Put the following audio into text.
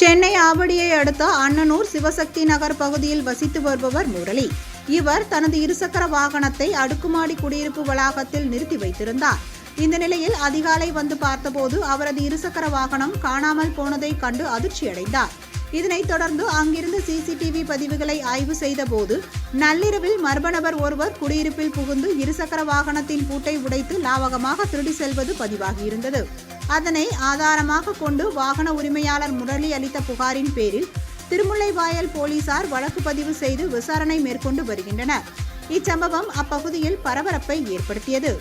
சென்னை ஆவடியை அடுத்த அண்ணனூர் சிவசக்தி நகர் பகுதியில் வசித்து வருபவர் முரளி. இவர் தனது இருசக்கர வாகனத்தை அடுக்குமாடி குடியிருப்பு வளாகத்தில் நிறுத்தி வைத்திருந்தார். இந்த நிலையில் அதிகாலை வந்து பார்த்தபோது அவரது இருசக்கர வாகனம் காணாமல் போனதை கண்டு அதிர்ச்சியடைந்தார். இதனைத் தொடர்ந்து அங்கிருந்த சிசிடிவி பதிவுகளை ஆய்வு செய்த போது நள்ளிரவில் மர்ம நபர் ஒருவர் குடியிருப்பில் புகுந்து இருசக்கர வாகனத்தின் பூட்டை உடைத்து லாவகமாக திருடி செல்வது பதிவாகியிருந்தது. அதனை ஆதாரமாக கொண்டு வாகன உரிமையாளர் முரளி அளித்த புகாரின் பேரில் திருமுல்லைவாயல் போலீசார் வழக்கு பதிவு செய்து விசாரணை மேற்கொண்டு வருகின்றனர். இச்சம்பவம் அப்பகுதியில் பரபரப்பை ஏற்படுத்தியது.